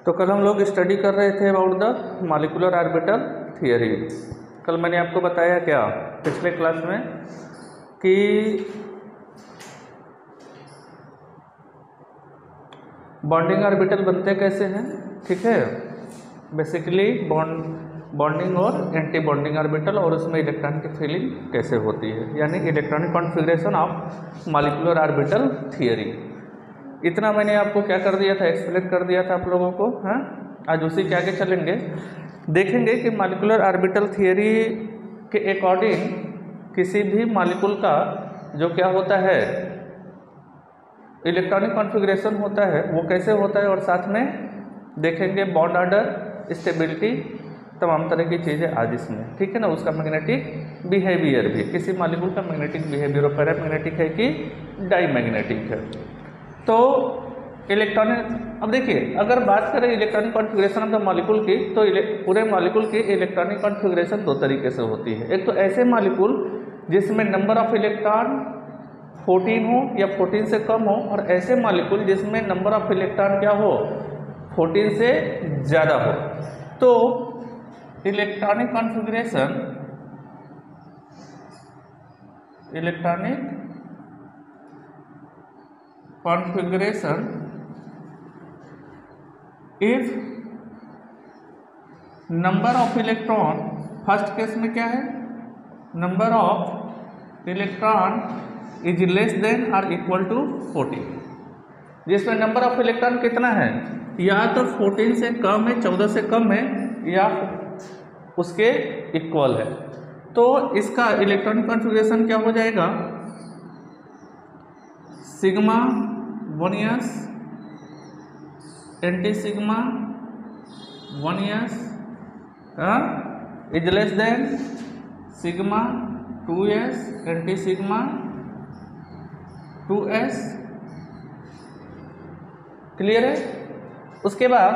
तो कल हम लोग स्टडी कर रहे थे about the molecular orbital theory. कल मैंने आपको बताया क्या पिछले क्लास में कि बॉन्डिंग ऑर्बिटल बनते कैसे हैं, ठीक है। बेसिकली बॉन्डिंग और एंटी बॉन्डिंग ऑर्बिटल और उसमें इलेक्ट्रॉन की फिलिंग कैसे होती है, यानी electronic configuration of molecular orbital theory. इतना मैंने आपको क्या कर दिया था, एक्सप्लेन कर दिया था आप लोगों को। हाँ, आज उसी के आगे चलेंगे, देखेंगे कि मॉलिक्यूलर ऑर्बिटल थियरी के अकॉर्डिंग किसी भी मॉलिक्यूल का जो क्या होता है इलेक्ट्रॉनिक कॉन्फ़िगरेशन होता है वो कैसे होता है, और साथ में देखेंगे बॉन्ड ऑर्डर, स्टेबिलिटी, तमाम तरह की चीज़ें आज इसमें, ठीक है ना। उसका मैग्नेटिक बिहेवियर भी, किसी मॉलिक्यूल का मैग्नेटिक बिहेवियर और पैरामैग्नेटिक है कि डाईमैग्नेटिक है। तो इलेक्ट्रॉनिक, अब देखिए अगर बात करें electronic configuration of the molecule की, तो पूरे मॉलिक्यूल की इलेक्ट्रॉनिक कॉन्फ़िगरेशन दो तरीके से होती है। एक तो ऐसे मॉलिक्यूल जिसमें नंबर ऑफ इलेक्ट्रॉन 14 हो या 14 से कम हो, और ऐसे मॉलिक्यूल जिसमें नंबर ऑफ इलेक्ट्रॉन क्या हो 14 से ज़्यादा हो। तो electronic configuration if number of electron, first case में क्या है, number of electron is less then और इक्वल टू 14, जिसमें नंबर ऑफ इलेक्ट्रॉन कितना है, या तो 14 से कम है, 14 से कम है, या उसके इक्वल है। तो इसका इलेक्ट्रॉनिक कॉन्फ़िगरेशन क्या हो जाएगा, sigma 1s anti sigma 1s is less than sigma 2s anti sigma 2s। Clear है। उसके बाद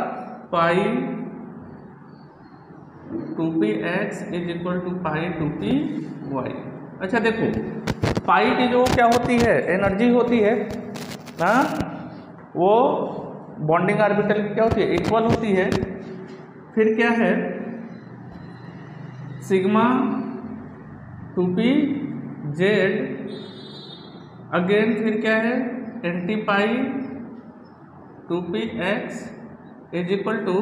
pi 2px is equal to pi 2py। अच्छा देखो, पाई की जो क्या होती है एनर्जी होती है ना, वो बॉन्डिंग ऑर्बिटल की क्या होती है, इक्वल होती है। फिर क्या है, सिग्मा 2pz अगेन, फिर क्या है anti pi 2px is equal to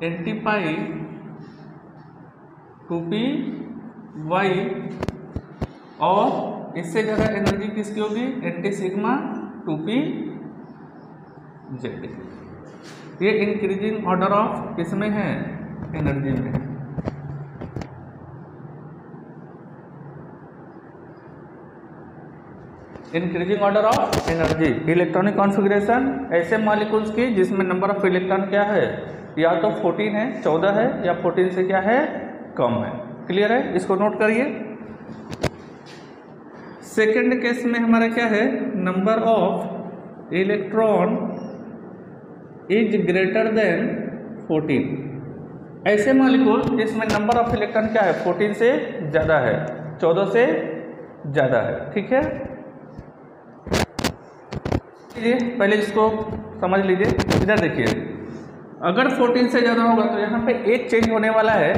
anti pi 2py, और इससे ज़्यादा एनर्जी किसकी होगी, एंटी सिग्मा 2pz। ये इंक्रीजिंग ऑर्डर ऑफ किसमें है, एनर्जी में। Increasing order of energy, electronic configuration ऐसे मॉलिक्यूल्स की जिसमें नंबर ऑफ इलेक्ट्रॉन क्या है, या तो 14 है, 14 है, या 14 से क्या है, कम है। क्लियर है, इसको नोट करिए। सेकेंड केस में हमारा क्या है, number of electron is greater than 14, ऐसे मॉलिक्यूल जिसमें नंबर ऑफ इलेक्ट्रॉन क्या है 14 से ज़्यादा है, 14 से ज़्यादा है, ठीक है। पहले इसको समझ लीजिए, इधर देखिए, अगर 14 से ज़्यादा होगा तो यहाँ पे एक चेंज होने वाला है,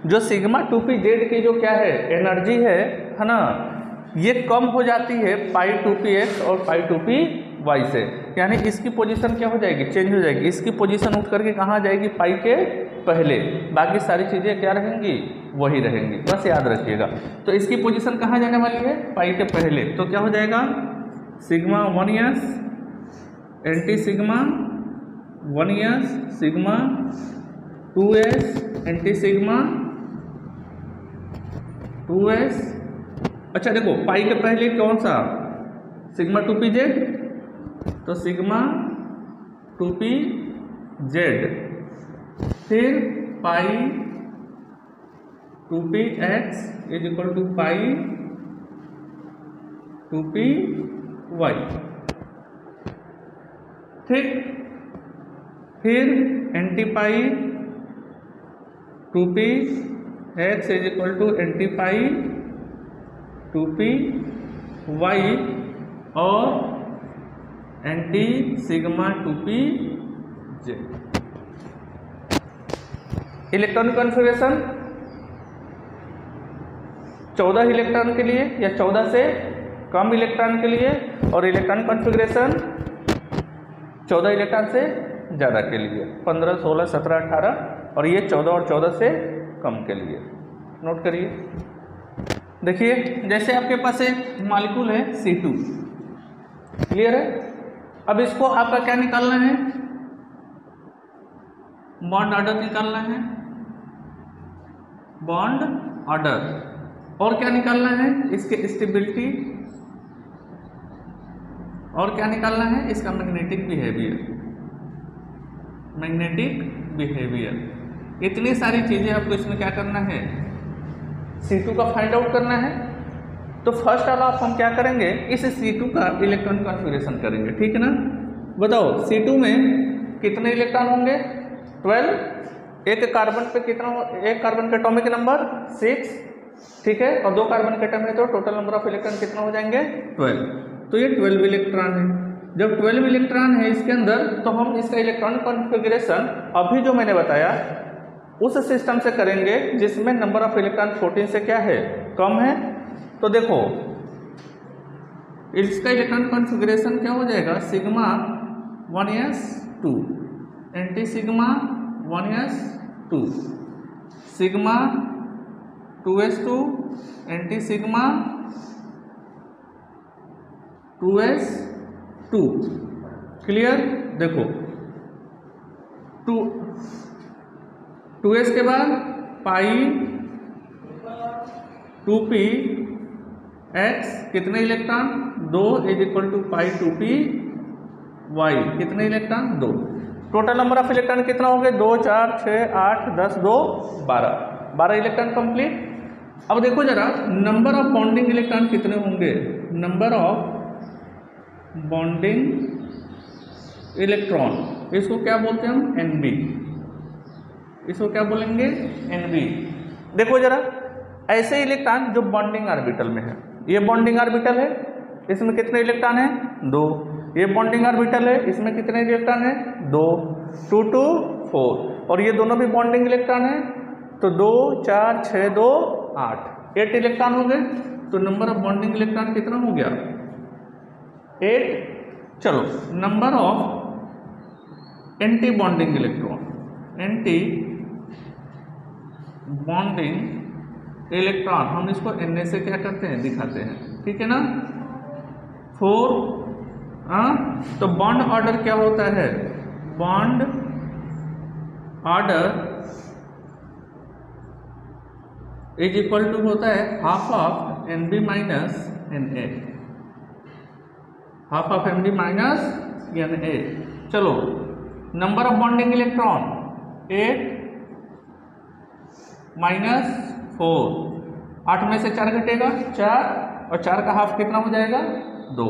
जो सिग्मा 2pz की जो क्या है एनर्जी है ना, ये कम हो जाती है पाई 2px और पाई 2py से, यानी इसकी पोजीशन क्या हो जाएगी, चेंज हो जाएगी। इसकी पोजीशन उठ करके कहाँ आ जाएगी, पाई के पहले, बाकी सारी चीज़ें क्या रहेंगी, वही रहेंगी, बस याद रखिएगा। तो इसकी पोजीशन कहाँ जाने वाली है, पाई के पहले, तो क्या हो जाएगा, sigma 1s anti sigma 1s sigma 2s anti sigma 2s। अच्छा देखो, पाई के पहले कौन सा, सिग्मा 2pz, तो सिग्मा 2pz, फिर pi 2px is equal to pi 2py, ठीक। फिर anti pi 2px is equal to anti pi 2py, और anti sigma 2p Z. Electronic configuration 14 electron के लिए या 14 से कम इलेक्ट्रॉन के लिए, और इलेक्ट्रॉनिक कॉन्फ़िगरेशन 14 इलेक्ट्रॉन से ज़्यादा के लिए, 15, 16, 17, 18, और ये 14 और 14 से कम के लिए। नोट करिए। देखिए जैसे आपके पास एक मॉलिक्यूल है C2, क्लियर है। अब इसको आपका क्या निकालना है, बॉन्ड ऑर्डर निकालना है, बॉन्ड ऑर्डर, और क्या निकालना है, इसके स्टेबिलिटी, और क्या निकालना है, इसका मैग्नेटिक बिहेवियर, मैग्नेटिक बिहेवियर। इतनी सारी चीजें आपको इसमें क्या करना है, C2 का फाइंड आउट करना है। तो फर्स्ट ऑफ ऑल हम क्या करेंगे, इस C2 का इलेक्ट्रॉन कॉन्फ़िगरेशन करेंगे, ठीक है ना। बताओ C2 में कितने इलेक्ट्रॉन होंगे, 12। एक कार्बन पे कितना, एक कार्बन का एटॉमिक नंबर 6, ठीक है, और 2 कार्बन के एटम है तो टोटल नंबर ऑफ इलेक्ट्रॉन कितना हो जाएंगे, 12। तो ये 12 इलेक्ट्रॉन है। जब 12 इलेक्ट्रॉन है इसके अंदर, तो हम इसका इलेक्ट्रॉनिक कॉन्फ़िगरेशन अभी जो मैंने बताया उस सिस्टम से करेंगे जिसमें नंबर ऑफ इलेक्ट्रॉन 14 से क्या है, कम है। तो देखो इसका इलेक्ट्रॉन कॉन्फ़िगरेशन क्या हो जाएगा, sigma 1s2, anti sigma 1s2, sigma 2s2, anti sigma 2s2, clear. देखो 2s के बाद पाई 2p x कितने electron, 2 is equal to pi 2p y कितने electron, 2। Total number of electron कितना हो गए, 2, 4, 6, 8, 10, 2, 12 इलेक्ट्रॉन कंप्लीट। अब देखो जरा नंबर ऑफ बॉन्डिंग इलेक्ट्रॉन कितने होंगे, नंबर ऑफ बॉन्डिंग इलेक्ट्रॉन, इसको क्या बोलते हैं हम, Nb, इसको क्या बोलेंगे, Nb। देखो जरा ऐसे इलेक्ट्रॉन जो बॉन्डिंग ऑर्बिटल में है, ये बॉन्डिंग ऑर्बिटल है, इसमें कितने इलेक्ट्रॉन है, 2। ये बॉन्डिंग ऑर्बिटल है, इसमें कितने इलेक्ट्रॉन है, 2, 2, 2, 4, और ये दोनों भी बॉन्डिंग इलेक्ट्रॉन है, तो 2, 4, 6, 2, 8 इलेक्ट्रॉन हो गए। तो नंबर ऑफ बॉन्डिंग इलेक्ट्रॉन कितना हो गया, 8। चलो number of anti bonding electron, anti bonding electron, हम इसको Na से क्या करते हैं, दिखाते हैं, ठीक है ना, 4। तो बॉन्ड ऑर्डर क्या होता है, bond order is equal to होता है half of Nb minus Na, half of Nb minus Na। चलो number of bonding electron 8 minus 4, 8 में से 4 घटेगा 4, और 4 का हाफ कितना हो जाएगा, 2,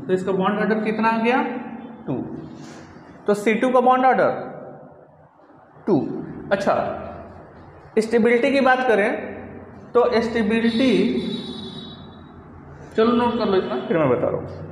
तो इसका बॉन्ड ऑर्डर कितना आ गया, 2। तो C2 का बॉन्ड ऑर्डर 2। अच्छा स्टेबिलिटी की बात करें तो स्टेबिलिटी, चलो नोट कर लो इतना, फिर मैं बता रहा हूँ।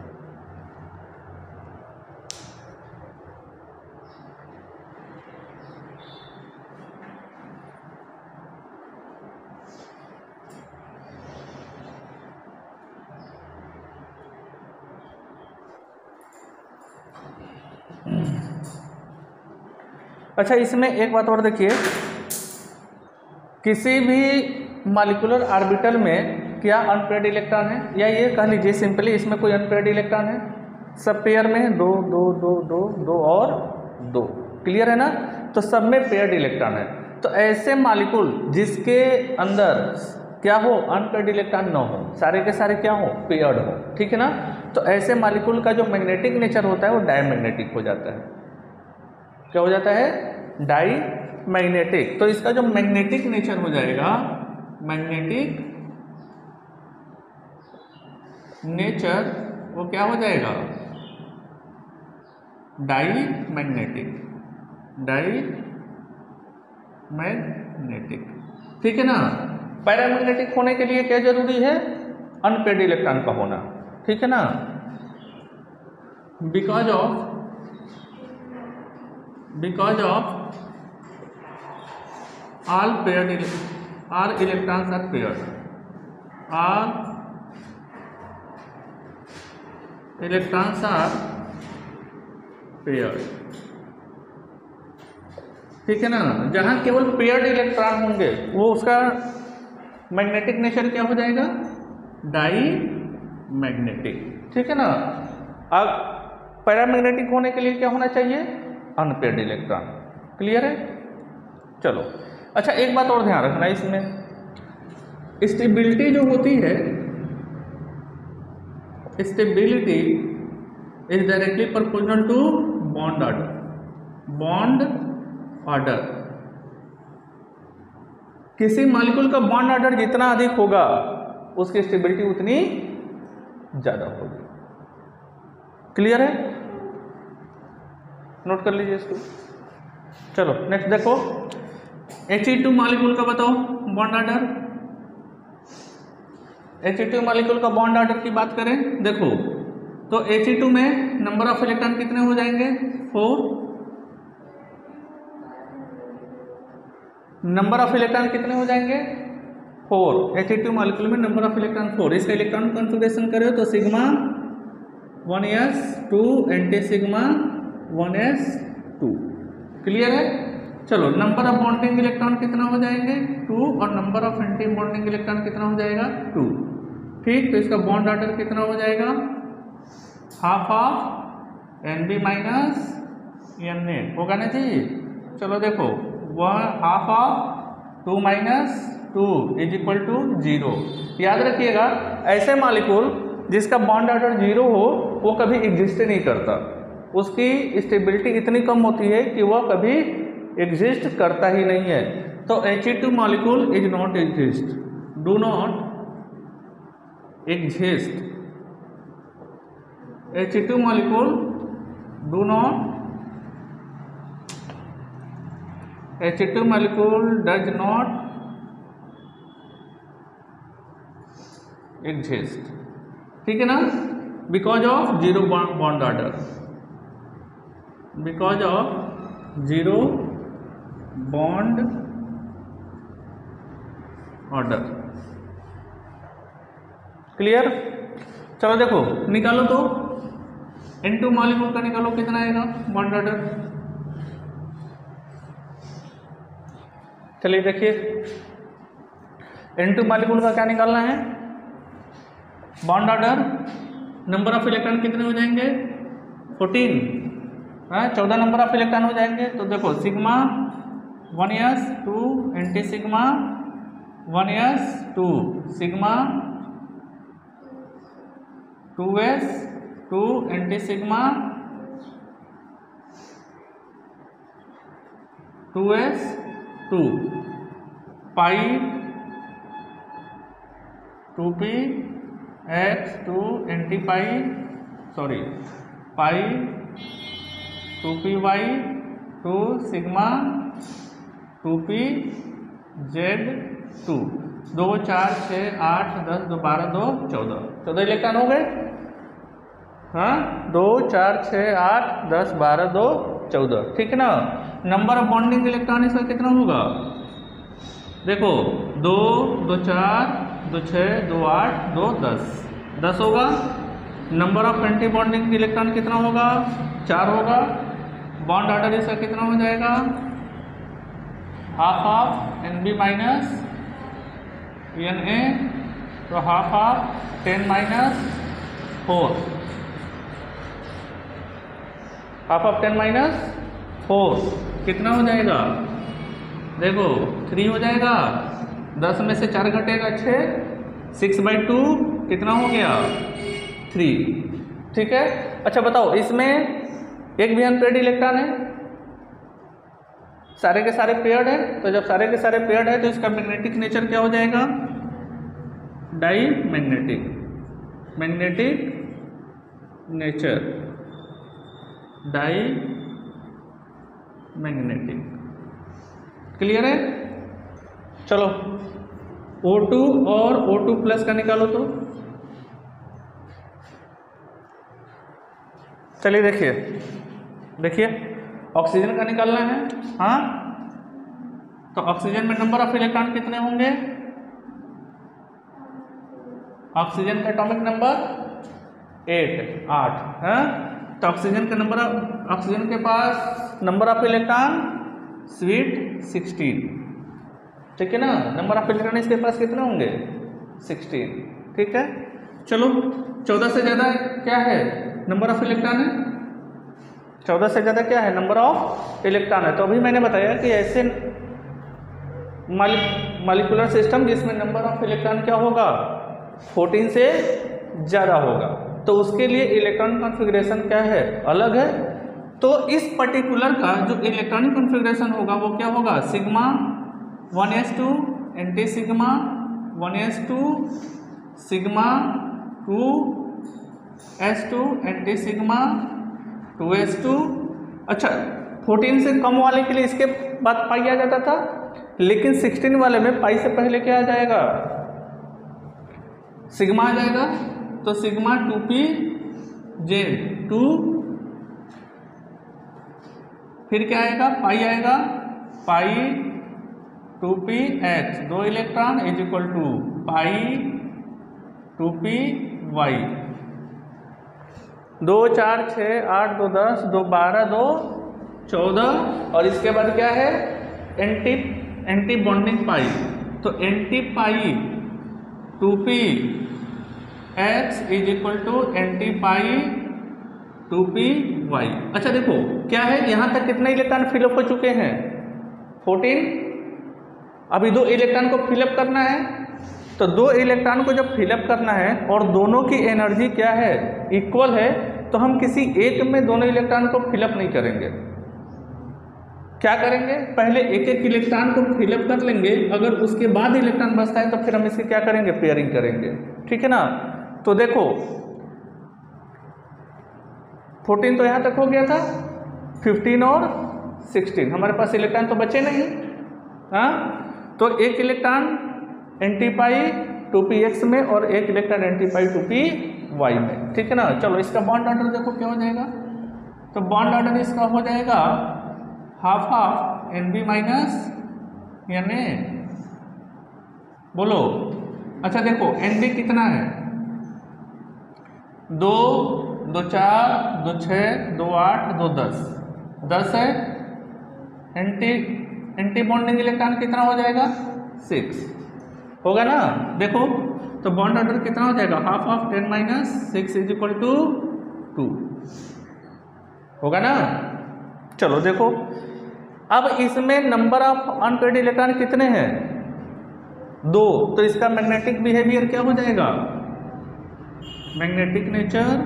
अच्छा इसमें एक बात और देखिए, किसी भी मॉलिक्यूलर ऑर्बिटल में क्या अनपेयर्ड इलेक्ट्रॉन है, या ये कह लीजिए सिंपली इसमें कोई अनपेयर्ड इलेक्ट्रॉन है, सब पेयर में है, 2, 2, 2, 2, 2 और 2, क्लियर है ना। तो सब में पेयर्ड इलेक्ट्रॉन है। तो ऐसे मॉलिक्यूल जिसके अंदर क्या हो, अनपेयर्ड इलेक्ट्रॉन न हो, सारे के सारे क्या हो, पेयर्ड हो, ठीक है ना। तो ऐसे मॉलिक्यूल का जो मैग्नेटिक नेचर होता है वो डायमैग्नेटिक हो जाता है। क्या हो जाता है, डाई मैग्नेटिक। तो इसका जो मैग्नेटिक नेचर हो जाएगा, मैग्नेटिक नेचर वो क्या हो जाएगा, डाई मैग्नेटिक, डाई मैग्नेटिक, ठीक है ना। पैरामैग्नेटिक होने के लिए क्या जरूरी है, अनपेयर्ड इलेक्ट्रॉन का होना, ठीक है ना। Because of because of all electrons are paired, all electrons are paired, ठीक है ना। जहां केवल पेयर्ड इलेक्ट्रॉन होंगे वो उसका मैग्नेटिक नेचर क्या हो जाएगा, डाई मैग्नेटिक, ठीक है ना। अब पैरामैग्नेटिक होने के लिए क्या होना चाहिए, अनपेयर्ड इलेक्ट्रॉन। क्लियर है। चलो अच्छा, एक बात और ध्यान रखना, इसमें स्टेबिलिटी जो होती है, stability is directly proportional to bond order. Bond order, किसी मॉलिक्यूल का बॉन्ड ऑर्डर जितना अधिक होगा उसकी स्टेबिलिटी उतनी ज्यादा होगी। क्लियर है, नोट कर लीजिए इसको। चलो नेक्स्ट देखो, He2 मॉलिक्यूल का बताओ बॉन्ड ऑर्डर। He2 मॉलिक्यूल का बॉन्ड ऑर्डर की बात करें, देखो तो He2 में नंबर ऑफ इलेक्ट्रॉन कितने हो जाएंगे, 4। नंबर ऑफ इलेक्ट्रॉन कितने हो जाएंगे, 4। He2 मॉलिक्यूल में नंबर ऑफ इलेक्ट्रॉन 4। इसका इलेक्ट्रॉन कॉन्फ़िगरेशन करो तो sigma 1s2 anti sigma 1s2। Clear है। चलो नंबर ऑफ बॉन्डिंग इलेक्ट्रॉन कितना हो जाएंगे, 2, और number of anti bonding electron कितना हो जाएगा, 2। ठीक, तो इसका बॉन्ड ऑर्डर कितना हो जाएगा, half of Nb minus Na होगा ना जी। चलो देखो, half of 2 minus 2 is equal to 0। याद रखिएगा, ऐसे मॉलिक्यूल जिसका बॉन्ड ऑर्डर 0 हो वो कभी एग्जिस्ट नहीं करता, उसकी स्टेबिलिटी इतनी कम होती है कि वह कभी एग्जिस्ट करता ही नहीं है। तो He2 molecule is not exist, do not exist. He2 molecule do not, He2 molecule does not exist, ठीक है ना, because of 0 bond order, because of 0 bond order. Clear. चलो देखो निकालो तो, N2 मॉलिक्यूल का निकालो, कितना आएगा बॉन्ड ऑर्डर। चलिए देखिए, N2 मॉलिक्यूल का क्या निकालना है, bond order. Number of electron कितने हो जाएंगे, 14, 14 नंबर ऑफ इलेक्ट्रॉन हो जाएंगे। तो देखो sigma 1s2 anti sigma 1s2, sigma 2s2 anti sigma 2s2, pi 2p x2 anti pi, sorry pi 2py 2 sigma 2p z2, 2 4 6 8 10 2 12 2 14 electron हो गए। हाँ, 2 4 6 8 10 12 2 14, ठीक है ना। नंबर ऑफ बॉन्डिंग इलेक्ट्रॉन इसका कितना होगा, देखो 2 2 4 2 6 2 8 2 10 होगा। Number of anti bonding electron कितना होगा, 4 होगा। बॉन्ड ऑर्डर इसका कितना हो जाएगा, half of Nb minus Na, तो half of 10 minus 4, half of 10 minus 4 कितना हो जाएगा, देखो 3 हो जाएगा। 10 में से 4 घटेगा 6, 6/2 कितना हो गया, 3, ठीक है। अच्छा बताओ, इसमें एक भी अनपेयर्ड इलेक्ट्रॉन है, सारे के सारे पेयर्ड है। तो जब सारे के सारे पेयर्ड है तो इसका मैग्नेटिक नेचर क्या हो जाएगा, diamagnetic, magnetic nature diamagnetic. Clear है। चलो O2 और O2 प्लस का निकालो तो। चलिए देखिए ऑक्सीजन का निकालना है। हाँ, तो ऑक्सीजन में नंबर ऑफ इलेक्ट्रॉन कितने होंगे? ऑक्सीजन का एटॉमिक नंबर 8। हाँ, तो ऑक्सीजन के पास नंबर ऑफ इलेक्ट्रॉन स्वीट 16, ठीक है ना। नंबर ऑफ इलेक्ट्रॉन इसके पास कितने होंगे? 16, ठीक है। चलो 14 से ज़्यादा क्या है? नंबर ऑफ इलेक्ट्रॉन है। 14 से ज़्यादा क्या है? नंबर ऑफ इलेक्ट्रॉन है। तो अभी मैंने बताया कि ऐसे मॉलिक्यूलर सिस्टम जिसमें नंबर ऑफ इलेक्ट्रॉन क्या होगा? 14 से ज़्यादा होगा, तो उसके लिए इलेक्ट्रॉन कॉन्फ़िगरेशन क्या है? अलग है। तो इस पर्टिकुलर का जो इलेक्ट्रॉनिक कॉन्फ़िगरेशन होगा वो क्या होगा? Sigma 1s2 anti sigma 1s2 sigma 2s2 anti sigma 2s2। अच्छा, 14 से कम वाले के लिए इसके बाद पाई आ जाता था, लेकिन 16 वाले में पाई से पहले क्या आ जाएगा? सिग्मा आ जाएगा। तो सिग्मा 2pz 2, फिर क्या आएगा? पाई आएगा। Pi 2px 2 electron is equal to pi 2py 2 4 6 8 2 10 2 12 2 14। और इसके बाद क्या है? Anti bonding pi. तो anti pi 2p x is equal to anti pi 2py। अच्छा देखो क्या है, यहां तक कितने इलेक्ट्रॉन फिलअप हो चुके हैं? 14। अभी 2 इलेक्ट्रॉन को फिलअप करना है। तो 2 इलेक्ट्रॉन को जब फिलअप करना है और दोनों की एनर्जी क्या है? इक्वल है, तो हम किसी एक में दोनों इलेक्ट्रॉन को फिलअप नहीं करेंगे। क्या करेंगे? पहले एक एक इलेक्ट्रॉन को फिलअप कर लेंगे, अगर उसके बाद इलेक्ट्रॉन बचता है तो फिर हम इसकी क्या करेंगे? पेयरिंग करेंगे, ठीक है ना। तो देखो 14 तो यहां तक हो गया था, 15 और 16 हमारे पास इलेक्ट्रॉन तो बचे नहीं। हाँ, तो एक इलेक्ट्रॉन एंटी पाई 2px में और एक इलेक्ट्रॉन एंटी पाई 2py में, ठीक है ना। चलो इसका बॉन्ड ऑर्डर देखो क्या हो जाएगा। तो बॉन्ड ऑर्डर इसका हो जाएगा हाफ NB माइनस Na। बोलो। अच्छा देखो NB कितना है? 2 2 4 2 6 2 8 2 10 है। एंटी बॉन्डिंग इलेक्ट्रॉन कितना हो जाएगा? 6 होगा ना। देखो तो बॉन्ड ऑर्डर कितना हो जाएगा? Half of 10 minus 6 is equal to 2 होगा ना। चलो देखो अब इसमें नंबर ऑफ अनपेयर्ड इलेक्ट्रॉन कितने हैं? 2। तो इसका मैग्नेटिक बिहेवियर क्या हो जाएगा? Magnetic nature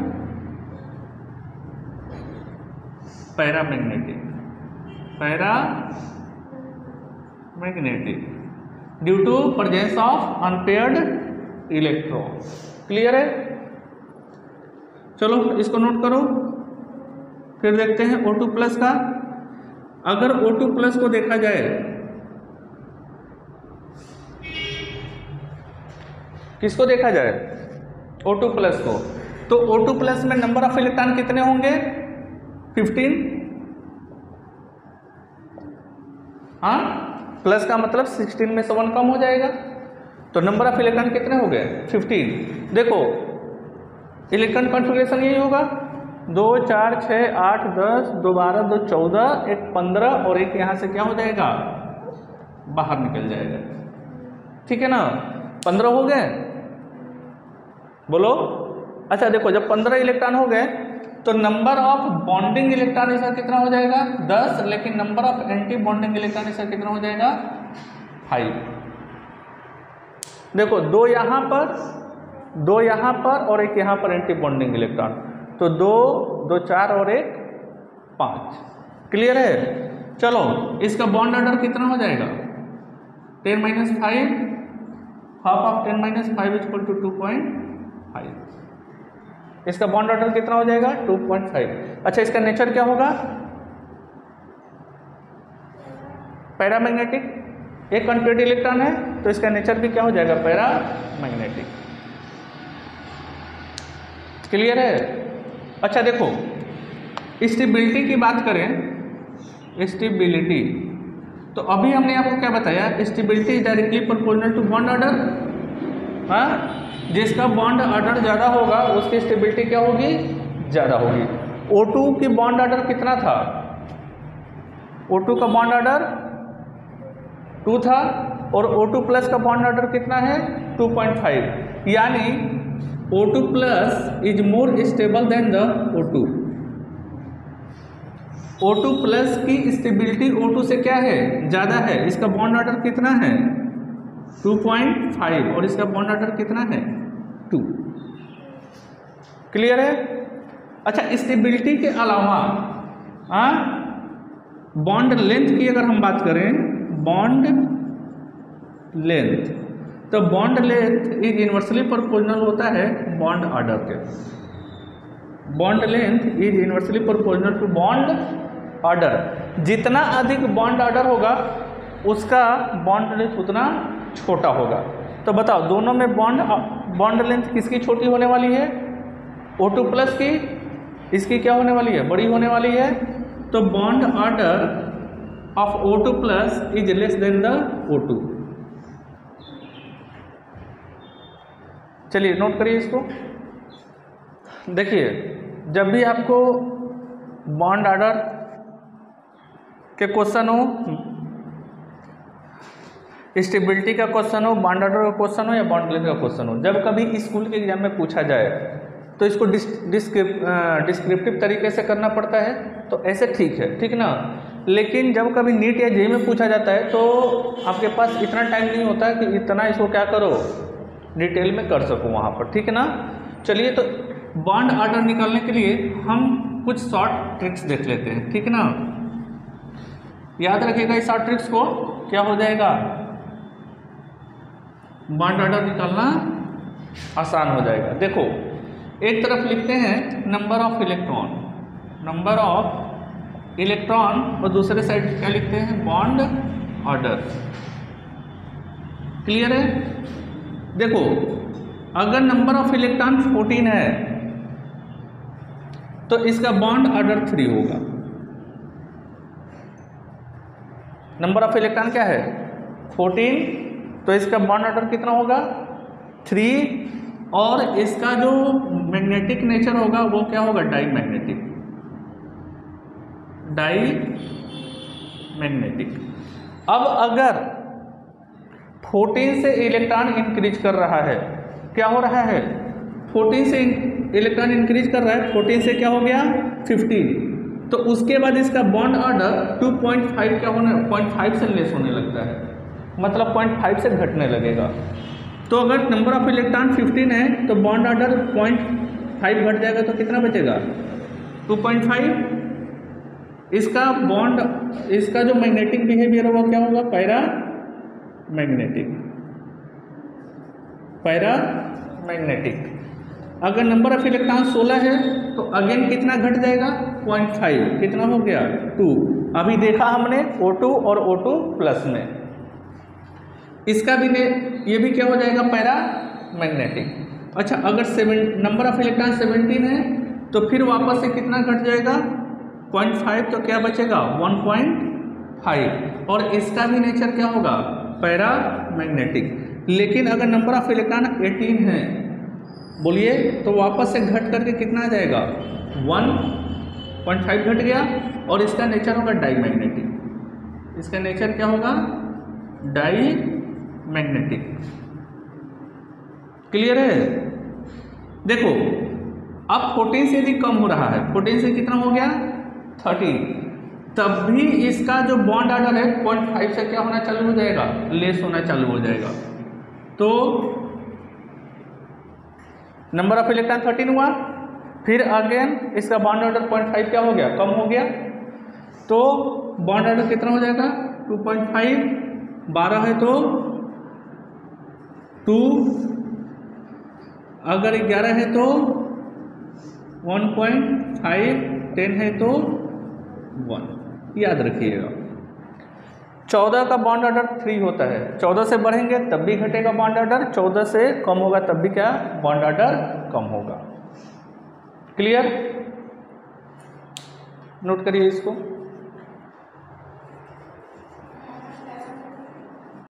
paramagnetic due to presence of unpaired electron. Clear है? चलो इसको नोट करो। फिर देखते हैं O2 प्लस का। अगर O2 प्लस को देखा जाए, किसको देखा जाए? O2 प्लस को। तो O2 प्लस में नंबर ऑफ इलेक्ट्रॉन कितने होंगे? 15। हाँ, प्लस का मतलब 16 में से 1 कम हो जाएगा, तो नंबर ऑफ इलेक्ट्रॉन कितने हो गए? 15। देखो इलेक्ट्रॉन कॉन्फ़िगरेशन यही होगा, 2 4 6 8 10 2 12 2 14 एक 15 और एक यहाँ से क्या हो जाएगा? बाहर निकल जाएगा, ठीक है ना। 15 हो गए, बोलो। अच्छा देखो जब 15 इलेक्ट्रॉन हो गए तो नंबर ऑफ बॉन्डिंग इलेक्ट्रॉन इसका कितना हो जाएगा? 10। लेकिन number of anti bonding electron इसका कितना हो जाएगा? 5। देखो 2 यहाँ पर और एक यहाँ पर एंटी बॉन्डिंग इलेक्ट्रॉन, तो 2 2 4 और एक 5। क्लियर है? चलो इसका बॉन्ड ऑर्डर कितना हो जाएगा? 10 minus 5, half of 10 minus 5 is equal to 2.5। इसका बॉन्ड ऑर्डर कितना हो जाएगा? 2.5। अच्छा इसका नेचर क्या होगा? पैरामैग्नेटिक। एक अनपेयर्ड इलेक्ट्रॉन है तो इसका नेचर भी क्या हो जाएगा? पैरामैग्नेटिक। क्लियर है? अच्छा देखो स्टेबिलिटी की बात करें स्टेबिलिटी। तो अभी हमने आपको क्या बताया, stability is directly proportional to bond order. हाँ, जिसका बॉन्ड ऑर्डर ज़्यादा होगा उसकी स्टेबिलिटी क्या होगी, ज़्यादा होगी। O2 की बॉन्ड ऑर्डर कितना था, O2 का बॉन्ड ऑर्डर 2 था और O2 प्लस का बॉन्ड ऑर्डर कितना है 2.5, यानी O2 plus is more stable then the O2। O2 plus की स्टेबिलिटी O2 से क्या है, ज़्यादा है। इसका बॉन्ड ऑर्डर कितना है 2.5 और इसका बॉन्ड ऑर्डर कितना है 2। क्लियर है। अच्छा, स्टेबिलिटी के अलावा बॉन्ड लेंथ की अगर हम बात करें, बॉन्ड लेंथ, तो bond length is inversely proportional होता है बॉन्ड ऑर्डर के। Bond length is inversely proportional to bond order. जितना अधिक बॉन्ड ऑर्डर होगा उसका बॉन्ड लेंथ उतना छोटा होगा। तो बताओ दोनों में बॉन्ड लेंथ किसकी छोटी होने वाली है, O2 प्लस की, इसकी क्या होने वाली है, बड़ी होने वाली है। तो bond order of O2 plus is less then the O2। चलिए नोट करिए इसको। देखिए, जब भी आपको बॉन्ड ऑर्डर के क्वेश्चन हो, स्टेबिलिटी का क्वेश्चन हो, बॉन्ड ऑर्डर का क्वेश्चन हो या बॉन्ड लेंथ का क्वेश्चन हो, जब कभी स्कूल के एग्जाम में पूछा जाए तो इसको डिस्क्रिप्टिव तरीके से करना पड़ता है, तो ऐसे ठीक ना। लेकिन जब कभी नीट या जेईई में पूछा जाता है तो आपके पास इतना टाइम नहीं होता कि इतना इसको क्या करो, डिटेल में कर सको वहाँ पर, ठीक है ना। चलिए, तो बॉन्ड ऑर्डर निकालने के लिए हम कुछ शॉर्ट ट्रिक्स देख लेते हैं, ठीक है ना। याद रखिएगा इस शॉर्ट ट्रिक्स को, क्या हो जाएगा, बॉन्ड ऑर्डर निकालना आसान हो जाएगा। देखो, एक तरफ लिखते हैं नंबर ऑफ इलेक्ट्रॉन और दूसरे साइड क्या लिखते हैं, बॉन्ड ऑर्डर। क्लियर है। देखो, अगर नंबर ऑफ इलेक्ट्रॉन 14 है तो इसका बॉन्ड ऑर्डर 3 होगा। नंबर ऑफ इलेक्ट्रॉन क्या है 14, तो इसका बॉन्ड ऑर्डर कितना होगा 3, और इसका जो मैग्नेटिक नेचर होगा वो क्या होगा, डाई मैग्नेटिक। अब अगर 14 से इलेक्ट्रॉन इंक्रीज कर रहा है, क्या हो रहा है, 14 से इलेक्ट्रॉन इंक्रीज कर रहा है, 14 से क्या हो गया 15, तो उसके बाद इसका बॉन्ड ऑर्डर 2.5 क्या होने, 0.5 से लेस होने लगता है, मतलब 0.5 से घटने लगेगा। तो अगर नंबर ऑफ इलेक्ट्रॉन 15 है तो बॉन्ड ऑर्डर 0.5 घट जाएगा, तो कितना बचेगा 2.5। इसका जो मैग्नेटिक बिहेवियर होगा क्या होगा, पैरामैग्नेटिक। अगर नंबर ऑफ इलेक्ट्रॉन 16 है तो अगेन कितना घट जाएगा 0.5, कितना हो गया 2। अभी देखा हमने O2 और O2 प्लस में, इसका भी ये भी क्या हो जाएगा, पैरामैग्नेटिक। अच्छा, अगर नंबर ऑफ इलेक्ट्रॉन 17 है तो फिर वापस से कितना घट जाएगा 0.5, तो क्या बचेगा 1.5, और इसका भी नेचर क्या होगा, पैरामैग्नेटिक। लेकिन अगर नंबर ऑफ इलेक्ट्रॉन 18 है, बोलिए, तो वापस से घट करके कितना आ जाएगा 1.5 घट गया, और इसका नेचर होगा डाईमैग्नेटिक। इसका नेचर क्या होगा, डाईमैग्नेटिक। क्लियर है। देखो, अब 14 से यदि कम हो रहा है, 14 से कितना हो गया 30, तब भी इसका जो बॉन्ड ऑर्डर है 0.5 से क्या होना चालू हो जाएगा, लेस होना चालू हो जाएगा। तो नंबर ऑफ इलेक्ट्रॉन 13 हुआ, फिर अगेन इसका बॉन्ड ऑर्डर 0.5 क्या हो गया, कम हो गया, तो बॉन्ड ऑर्डर कितना हो जाएगा 2.5, 12 है तो 2, अगर 11 है तो 1.5, 10 है तो 1, याद रखिएगा। 14 का बॉन्ड ऑर्डर 3 होता है, 14 से बढ़ेंगे तब भी घटेगा बॉन्ड ऑर्डर, 14 से कम होगा तब भी क्या, बॉन्ड ऑर्डर कम होगा। क्लियर, नोट करिए इसको।